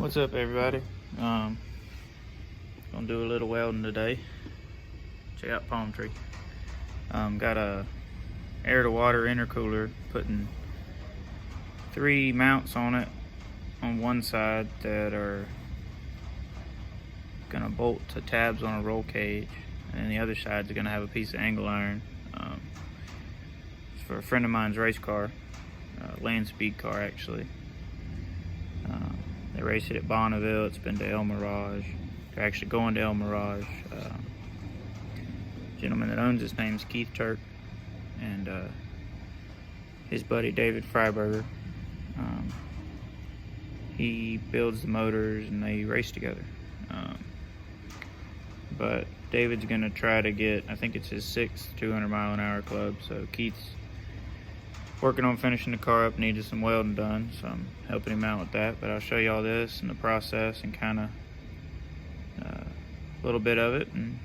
What's up, everybody? Gonna do a little welding today. Check out palm tree. Got a air to water intercooler, putting 3 mounts on it on one side that are gonna bolt to tabs on a roll cage, and the other side's gonna have a piece of angle iron. It's for a friend of mine's race car, land speed car actually. They race it at Bonneville. It's been to El Mirage. They're actually going to El Mirage. Gentleman that owns this name's Keith Turks, and his buddy David Freiburger. He builds the motors and they race together. But David's gonna try to get, I think it's his 6th 200-mile-an-hour club. So Keith's working on finishing the car up, needed some welding done, so I'm helping him out with that. But I'll show you all this and the process and kind of a little bit of it and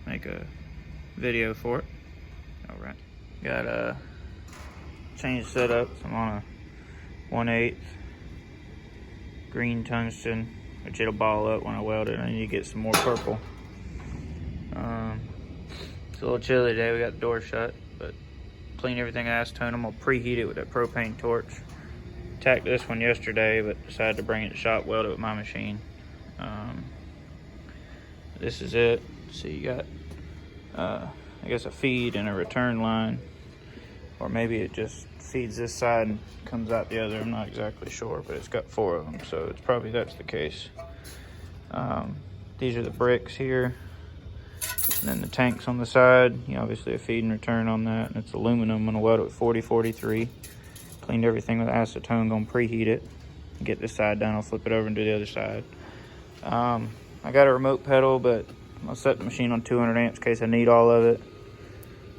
make a video for it. All right, got a change setup. So I'm on a 1/8 green tungsten, which it'll ball up when I weld it. I need to get some more purple. It's a little chilly today. We got the door shut, but clean everything acetone. I'm gonna preheat it with that propane torch. Tacked this one yesterday, but decided to bring it to shop, weld it with my machine. This is it. So you got, I guess, a feed and a return line, or maybe it just feeds this side and comes out the other. I'm not exactly sure, but it's got 4 of them, so it's probably that's the case. These are the bricks here. And then the tanks on the side, obviously a feed and return on that, and it's aluminum. I'm gonna weld it with 40-43. Cleaned everything with acetone, gonna preheat it. Get this side done, I'll flip it over and do the other side. I got a remote pedal, but I'll set the machine on 200 amps in case I need all of it.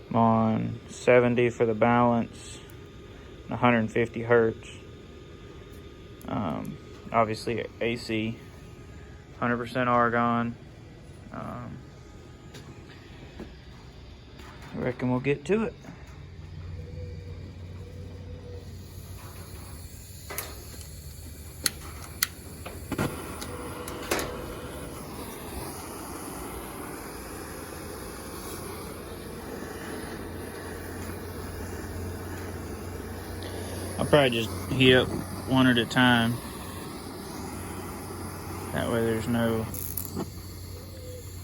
I'm on 70 for the balance, 150 hertz. Obviously AC, 100% argon. I reckon we'll get to it. I'll probably just heat up one at a time. That way there's no...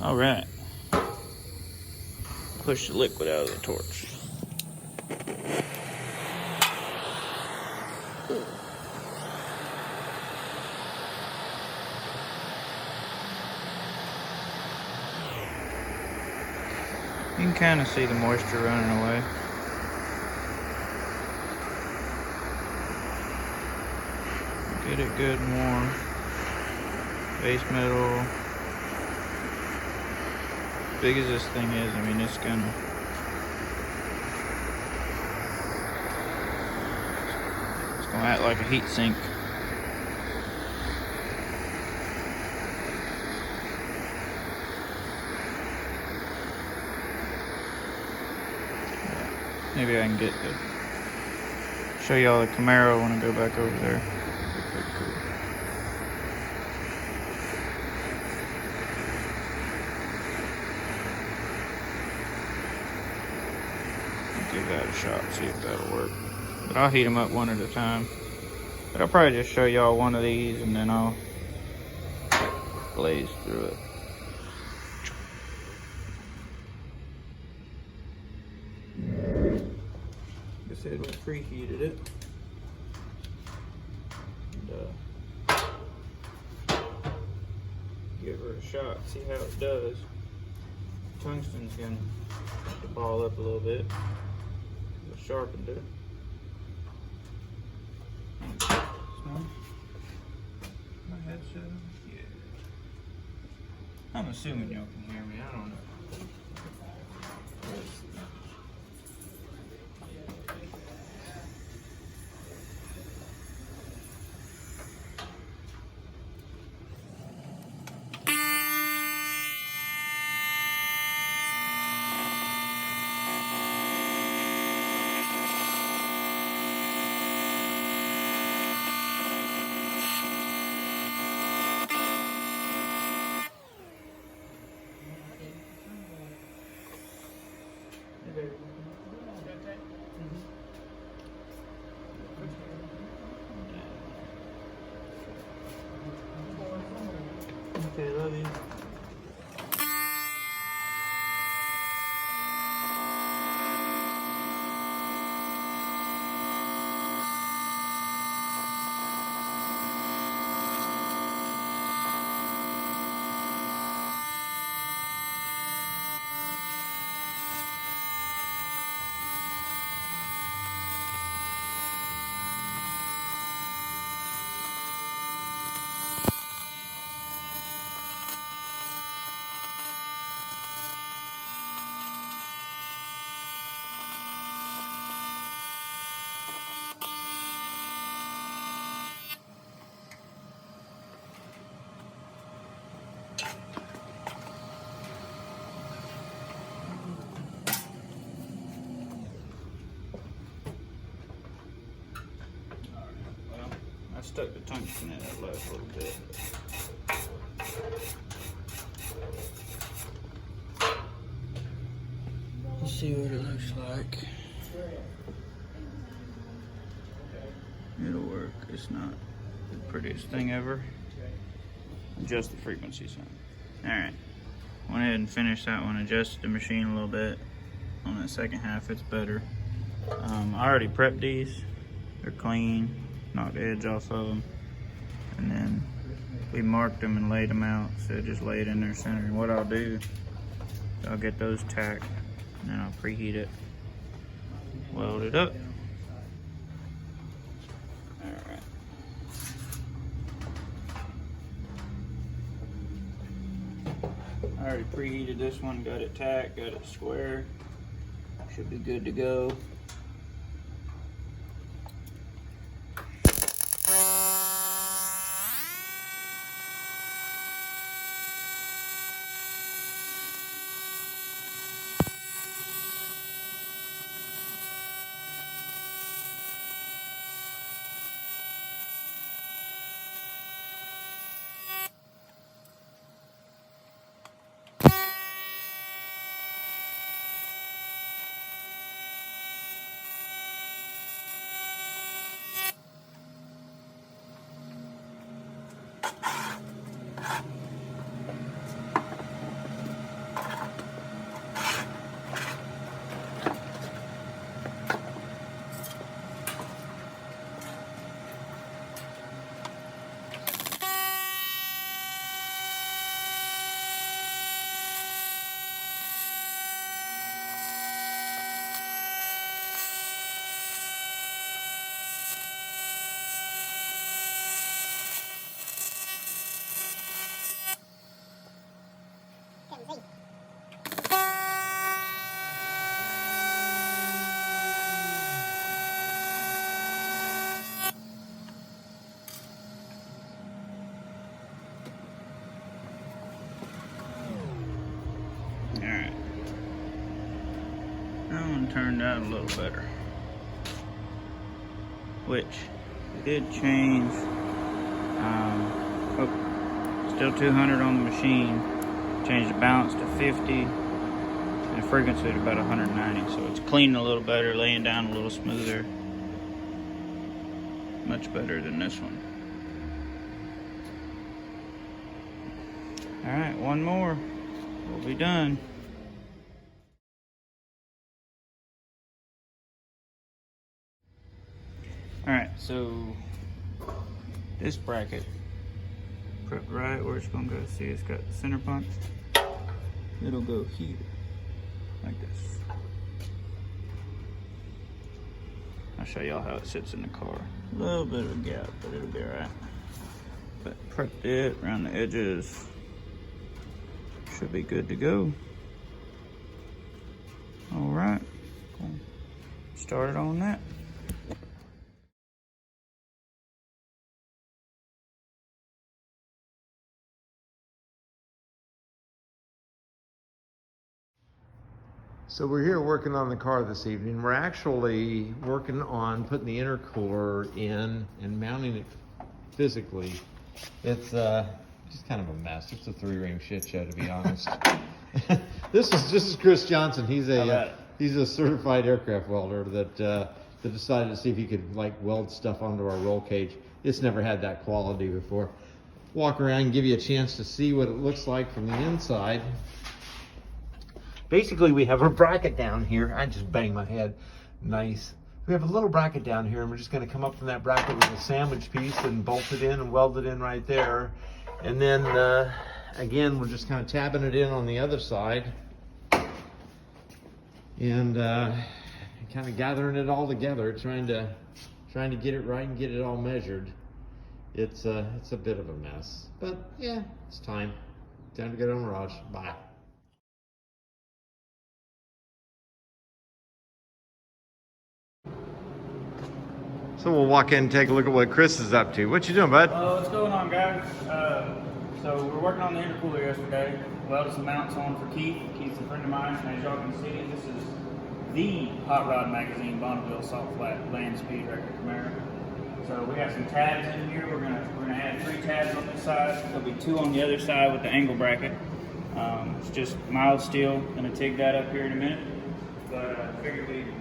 All right. Push the liquid out of the torch. You can kind of see the moisture running away. Get it good and warm. Base metal. Big as this thing is, I mean, it's gonna act like a heat sink. Maybe I can get to show y'all the Camaro when I go back over there. Pretty cool. Give that a shot, see if that'll work. But I'll heat them up one at a time. But I'll probably just show y'all one of these and then I'll blaze through it. Like I said, we preheated it. And, give her a shot, see how it does. Tungsten's gonna ball up a little bit. Sharpened it. My headset. Yeah. I'm assuming y'all can hear me. I don't know. Okay, love you. I stuck the tungsten in that last little bit. Let's see what it looks like. It'll work. It's not the prettiest thing ever. Adjust the frequency some. Alright. Went ahead and finished that one. Adjusted the machine a little bit. On that second half, it's better. I already prepped these. They're clean. Knocked the edge off of them. And then we marked them and laid them out. So just lay it in their center. And what I'll do, I'll get those tacked. And then I'll preheat it. Weld it up. Alright. I already preheated this one, got it tacked, got it square. Should be good to go. Turned out a little better, which did change. Still 200 on the machine. Changed the balance to 50 and the frequency to about 190, so it's cleaning a little better, laying down a little smoother, much better than this one. All right, one more, we'll be done. Alright, so this bracket, prepped right where it's gonna go. See, it's got the center punch. It'll go here, like this. I'll show y'all how it sits in the car. A little bit of a gap, but it'll be alright. But prepped it around the edges. Should be good to go. Alright, cool. Started on that. So we're here working on the car this evening. We're actually working on putting the intercooler in and mounting it physically. It's just kind of a mess. It's a three-ring shit show, to be honest. This is Chris Johnson. He's a certified aircraft welder that decided to see if he could like weld stuff onto our roll cage. It's never had that quality before. walk around and give you a chance to see what it looks like from the inside. Basically, we have a bracket down here. I just banged my head. Nice. We have a little bracket down here, and we're just going to come up from that bracket with a sandwich piece and bolt it in and weld it in right there. And then, again, we're just kind of tabbing it in on the other side. And kind of gathering it all together, trying to get it right and get it all measured. It's a bit of a mess, but yeah, it's time to go to Mirage. Bye. So we'll walk in and take a look at what Chris is up to. What you doing, bud? What's going on, guys? So we're working on the intercooler yesterday. Welded some mounts on for Keith. Keith's a friend of mine, and as y'all can see, this is the Hot Rod Magazine Bonneville Salt Flat Land Speed Record Camaro. So we have some tabs in here. We're gonna add 3 tabs on this side. There'll be 2 on the other side with the angle bracket. It's just mild steel. Gonna TIG that up here in a minute. But I figured we'd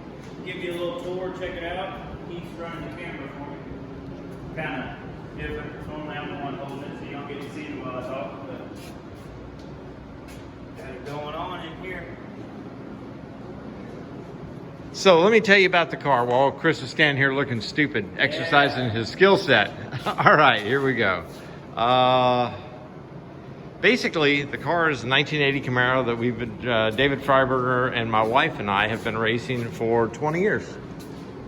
give you a little tour, check it out. Keith's running the camera for me. Kind of different. Normally I'm the one holding it, so you don't get to see it while I talk. But got it going on in here. So let me tell you about the car while Chris is standing here looking stupid, exercising his skill set. All right, here we go. Basically, the car is a 1980 Camaro that we've been, David Freiburger and my wife and I have been racing for 20 years.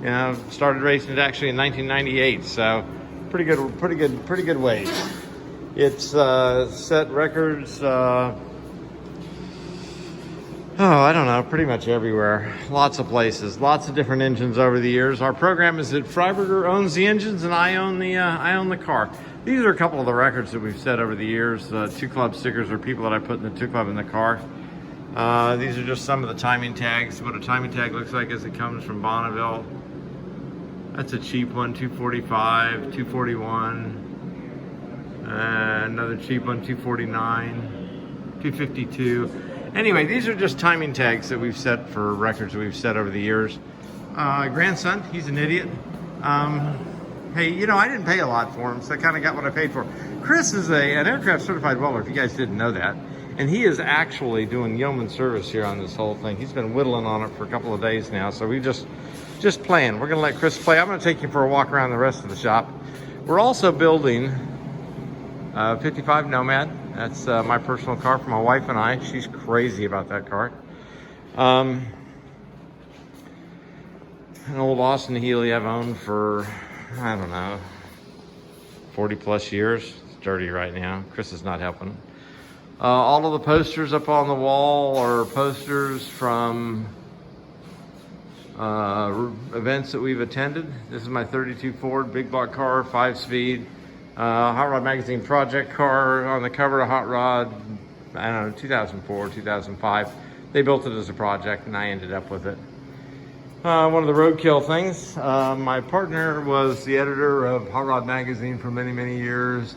You know, started racing it actually in 1998, so pretty good ways. It's set records. I don't know, pretty much everywhere. Lots of places, lots of different engines over the years. Our program is that Freiburger owns the engines and I own the car. These are a couple of the records that we've set over the years. 2 Club stickers are people that I put in the 2 Club in the car. These are just some of the timing tags. What a timing tag looks like as it comes from Bonneville. That's a cheap one, 245, 241. Another cheap one, 249, 252. Anyway, these are just timing tags that we've set for records that we've set over the years. Grandson, he's an idiot. Hey, you know, I didn't pay a lot for him, so I kind of got what I paid for. Chris is an aircraft certified welder, if you guys didn't know that. And he is actually doing yeoman service here on this whole thing. He's been whittling on it for a couple of days now, so we just playing. We're gonna let Chris play. I'm gonna take you for a walk around the rest of the shop. We're also building 55 Nomad. That's my personal car for my wife and I. She's crazy about that car. An old Austin Healey I've owned for, I don't know, 40 plus years. It's dirty right now. Chris is not helping. All of the posters up on the wall are posters from events that we've attended. This is my 32 Ford big block car, 5-speed. Hot Rod Magazine project car on the cover of Hot Rod, I don't know, 2004, 2005. They built it as a project and I ended up with it. One of the roadkill things. My partner was the editor of Hot Rod Magazine for many, many years.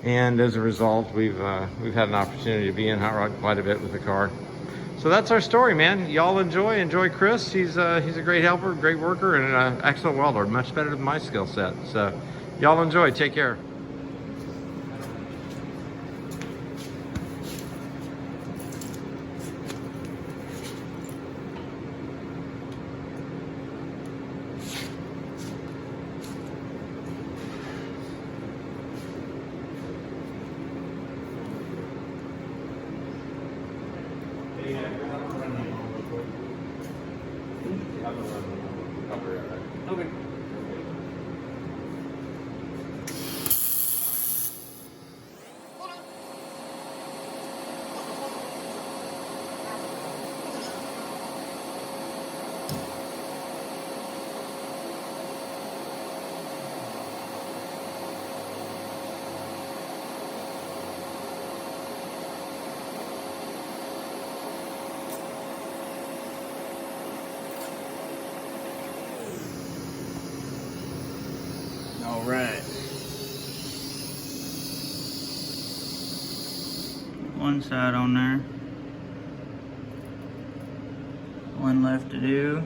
And as a result, we've had an opportunity to be in Hot Rod quite a bit with the car. So that's our story, man. Y'all enjoy Chris. He's a great helper, great worker, and an excellent welder. Much better than my skill set. So y'all enjoy, take care. Okay. All right. One side on there. One left to do.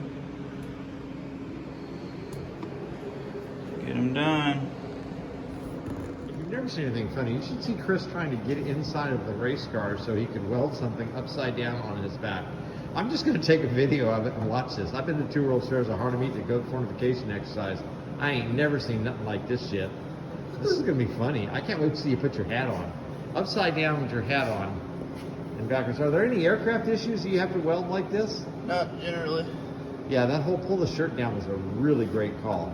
Get them done. If you've never seen anything funny. You should see Chris trying to get inside of the race car so he could weld something upside down on his back. I'm just going to take a video of it and watch this. I've been to 2 World Fairs of hard to meet the goat fortification exercise. I ain't never seen nothing like this shit. This is going to be funny. I can't wait to see you put your hat on. Upside down with your hat on and backwards. Are there any aircraft issues that you have to weld like this? Not generally. Yeah, that whole pull the shirt down was a really great call.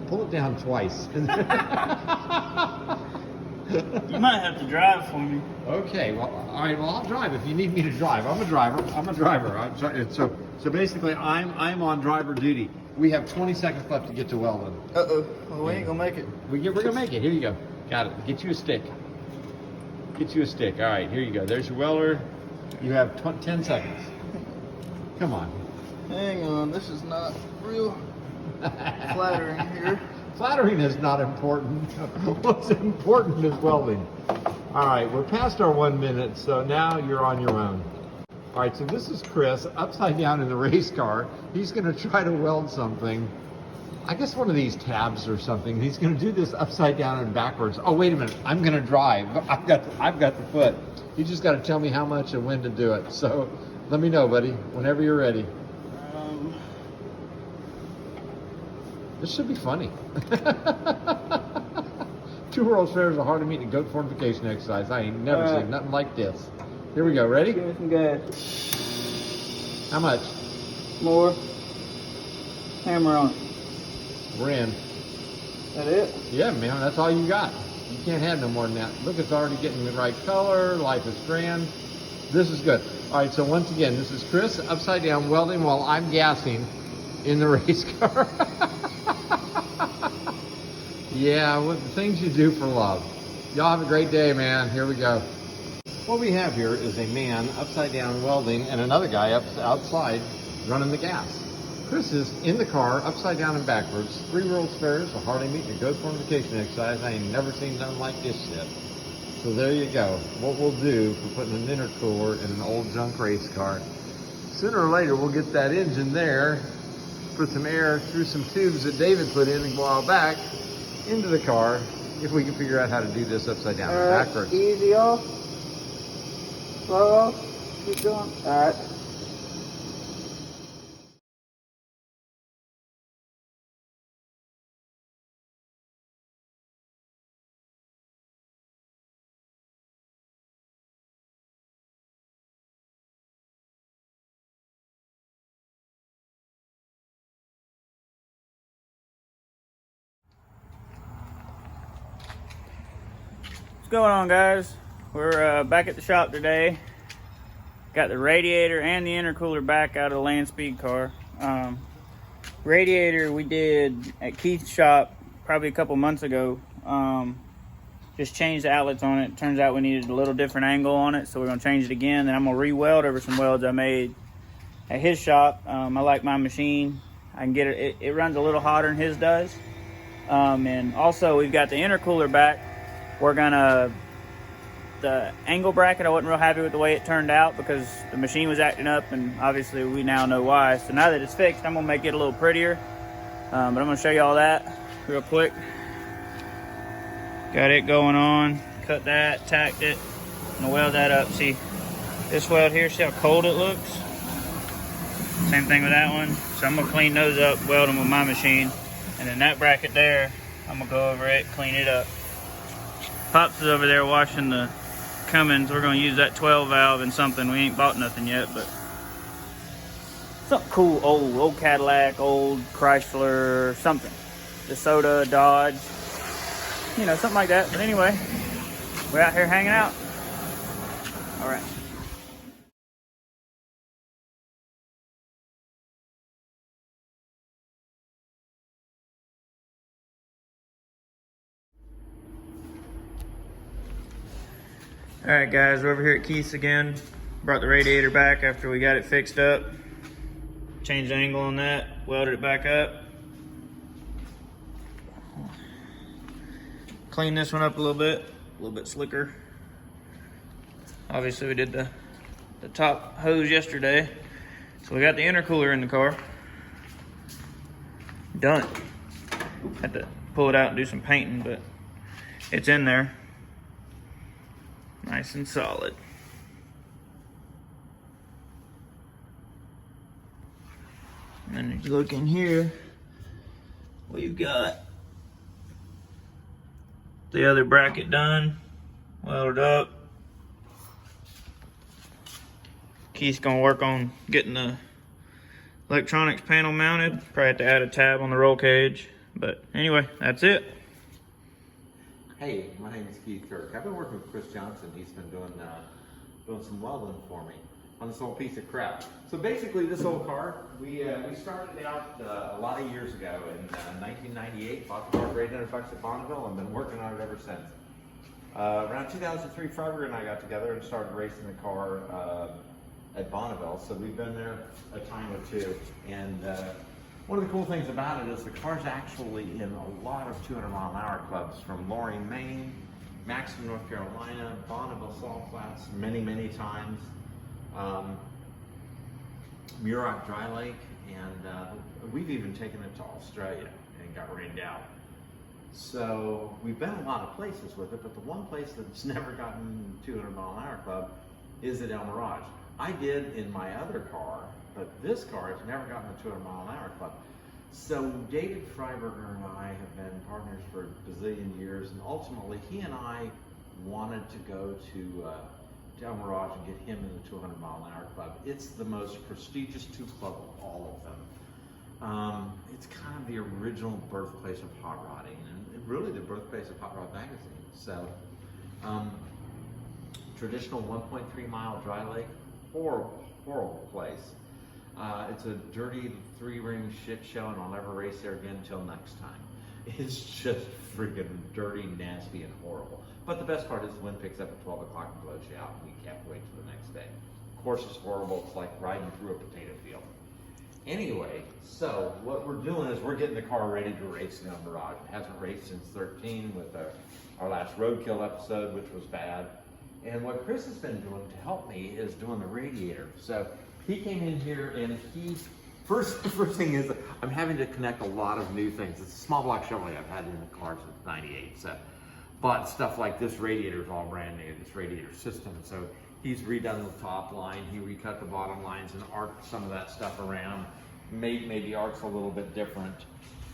Pull it down twice. You might have to drive for me. Okay, well, all right, well, I'll drive if you need me to drive. I'm a driver. So basically, I'm on driver duty. We have 20 seconds left to get to Welding. Uh-oh. Well, we ain't gonna make it. We're gonna make it. Here you go. Got it. Get you a stick. Get you a stick. All right, here you go. There's your welder. You have 10 seconds. Come on. Hang on, this is not real flattering here. Flattering is not important. What's important is welding. All right, we're past our 1 minute, so now you're on your own. All right, so this is Chris upside down in the race car. He's going to try to weld something. I guess one of these tabs or something. He's going to do this upside down and backwards. Oh, wait a minute. I'm going to drive. I've got the foot. You just got to tell me how much and when to do it. So let me know, buddy, whenever you're ready. This should be funny. 2 World Fairs are hard to meet in a goat fortification exercise. I ain't never seen nothing like this. Here we go. Ready? Give me some gas. How much? More. Hammer on it. We're in. That it? Yeah, man. That's all you got. You can't have no more than that. Look, it's already getting the right color. Life is grand. This is good. All right. So once again, this is Chris upside down welding while I'm gassing in the race car. Yeah, what the things you do for love. Y'all have a great day, man. Here we go. What we have here is a man upside down welding and another guy outside running the gas. Chris is in the car, upside down and backwards. 3 World Fairs, a hardly meet a goat fortification exercise. I ain't never seen nothing like this shit. So there you go. What we'll do for putting an intercooler in an old junk race car. Sooner or later, we'll get that engine there, put some air through some tubes that David put in a while back into the car, if we can figure out how to do this upside down and backwards. Easy off. Slow off. Keep going. All right. What's going on, guys? We're back at the shop today. Got the radiator and the intercooler back out of the land speed car. Radiator we did at Keith's shop probably a couple months ago. Just changed the outlets on it. Turns out we needed a little different angle on it, so we're gonna change it again. Then I'm gonna re-weld over some welds I made at his shop. I like my machine. I can get it. It runs a little hotter than his does. And also we've got the intercooler back. We're gonna, the angle bracket, I wasn't real happy with the way it turned out because the machine was acting up, and obviously we now know why. So now that it's fixed, I'm gonna make it a little prettier. But I'm gonna show you all that real quick. Got it going on, cut that, tacked it, I'm gonna weld that up. See this weld here, see how cold it looks? Same thing with that one. So I'm gonna clean those up, weld them with my machine. And then that bracket there, I'm gonna go over it, clean it up. Pops is over there washing the Cummins. We're gonna use that 12 valve and something. We ain't bought nothing yet, but something cool, old Cadillac, old Chrysler, something. DeSoto, Dodge, you know, something like that. But anyway, we're out here hanging out. All right. All right, guys, we're over here at Keith's again. Brought the radiator back after we got it fixed up. Changed the angle on that, welded it back up. Cleaned this one up a little bit slicker. Obviously we did the top hose yesterday. So we got the intercooler in the car. Done. Had to pull it out and do some painting, but it's in there, nice and solid. And then if you look in here, we've got the other bracket done, welded up. Keith's gonna work on getting the electronics panel mounted. Probably have to add a tab on the roll cage. But anyway, that's it. Hey, my name is Keith Turks. I've been working with Chris Johnson. He's been doing some welding for me on this old piece of crap. So basically, this old car, we started out a lot of years ago in 1998. Bought the car for $800 at Bonneville and been working on it ever since. Around 2003, Freiburger and I got together and started racing the car at Bonneville. So we've been there a time or two. And one of the cool things about it is the car's actually in a lot of 200-mile-an-hour clubs from Loring, Maine, Maxton, North Carolina, Bonneville, Salt Flats, many, many times. Mirage Dry Lake, and we've even taken it to Australia and got rained out. So we've been a lot of places with it, but the one place that's never gotten 200-mile-an-hour club is at El Mirage. I did in my other car, but this car has never gotten a 200-mile-an-hour club. So David Freiburger and I have been partners for a bazillion years, and ultimately he and I wanted to go to El Mirage and get him in the 200-mile-an-hour club. It's the most prestigious tube club of all of them. It's kind of the original birthplace of hot rodding, and really the birthplace of Hot Rod Magazine. So, traditional 1.3 mile dry lake, horrible place. It's a dirty 3-ring shit show, and I'll never race there again until next time. It's just freaking dirty, nasty, and horrible. But the best part is the wind picks up at 12 o'clock and blows you out, and you can't wait till the next day. Course is horrible. It's like riding through a potato field. Anyway, so what we're doing is we're getting the car ready to race in El Mirage. It hasn't raced since 13 with our last roadkill episode, which was bad. And what Chris has been doing to help me is doing the radiator. So he came in here and first thing is I'm having to connect a lot of new things. It's a small block Chevrolet I've had in the car since '98. So, but stuff like this radiator is all brand new, this radiator system. So he's redone the top line, he recut the bottom lines and arced some of that stuff around, made the arcs a little bit different.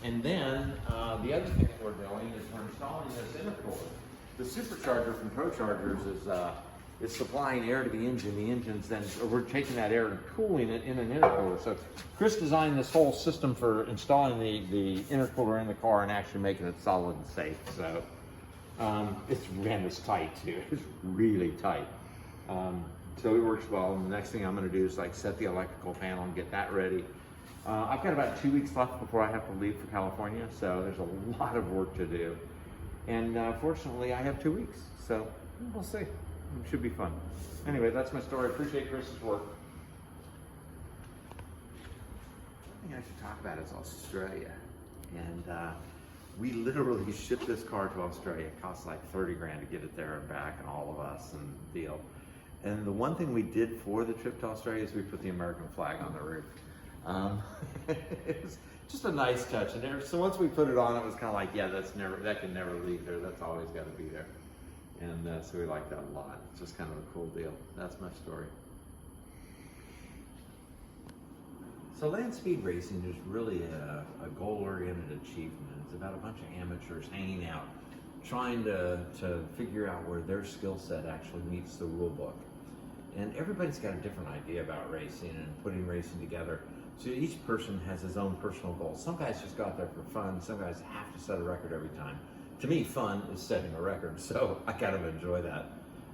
And then the other thing that we're doing is we're installing this intercooler. The supercharger from ProChargers is supplying air to the engine. The engine's then, we're taking that air and cooling it in an intercooler. So Chris designed this whole system for installing the intercooler in the car and actually making it solid and safe. So it's tight too. It's really tight. So it works well. And the next thing I'm going to do is like set the electrical panel and get that ready. I've got about 2 weeks left before I have to leave for California. So there's a lot of work to do. And fortunately, I have 2 weeks, so we'll see. It should be fun. Anyway, that's my story. Appreciate Chris's work. One thing I should talk about is Australia. And we literally shipped this car to Australia. It cost like 30 grand to get it there and back, and all of us and the deal. And the one thing we did for the trip to Australia is we put the American flag on the roof. It's just a nice touch. And so once we put it on, it was kind of like, yeah, that can never leave there. That's always got to be there. And so we like that a lot. It's just kind of a cool deal. That's my story. So land speed racing is really a goal-oriented achievement. It's about a bunch of amateurs hanging out, trying to figure out where their skill set actually meets the rule book. And everybody's got a different idea about racing and putting racing together. So each person has his own personal goals. Some guys just go out there for fun. Some guys have to set a record every time. To me, fun is setting a record, so I kind of enjoy that.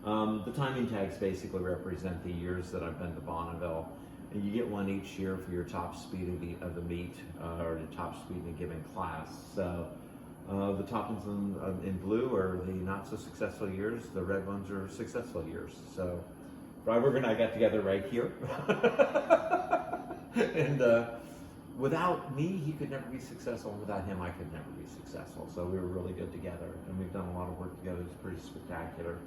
The timing tags basically represent the years that I've been to Bonneville, and you get one each year for your top speed of the meet, or the top speed in a given class. So the top ones in blue are the not so successful years. The red ones are successful years. So Freiburger and I got together right here. And without me, he could never be successful, and without him, I could never be successful. So we were really good together, and we've done a lot of work together. It's pretty spectacular.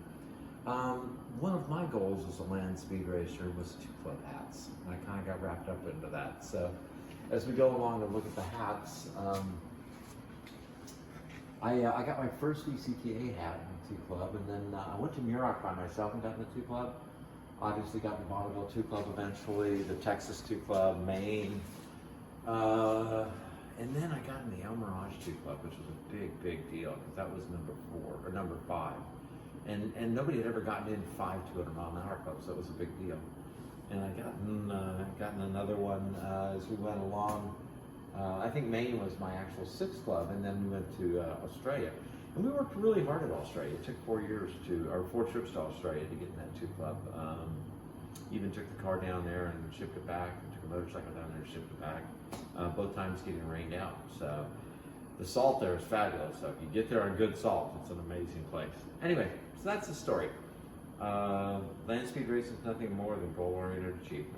One of my goals as a land speed racer was to club hats. And I kind of got wrapped up into that. So as we go along and look at the hats, I got my first ECTA hat in the 2 Club, and then I went to Mirage by myself and got in the 2 Club. Obviously got the Bonneville 2 Club eventually, the Texas 2 Club, Maine. And then I got in the Mirage 2 Club, which was a big deal, because that was number 4, or number 5. And nobody had ever gotten in 5 200-mile-an-hour clubs, so it was a big deal. And I gotten another one as we went along. I think Maine was my actual 6th club, and then we went to Australia. And we worked really hard at Australia. It took 4 trips to Australia to get in that 2 Club. Even took the car down there and shipped it back, and took a motorcycle down there and shipped it back. Both times getting rained out. So the salt there is fabulous. So if you get there on good salt, it's an amazing place. Anyway, so that's the story. Land speed racing is nothing more than goal-oriented achievement.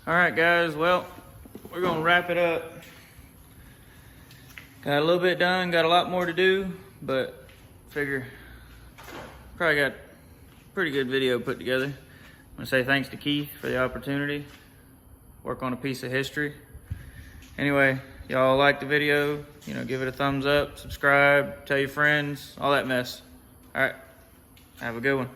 All right, guys, well, we're gonna wrap it up. Got a little bit done, got a lot more to do, but figure probably got a pretty good video put together. I'm gonna say thanks to Keith for the opportunity. Work on a piece of history. Anyway, y'all like the video, you know, give it a thumbs up, subscribe, tell your friends, all that mess. All right, have a good one.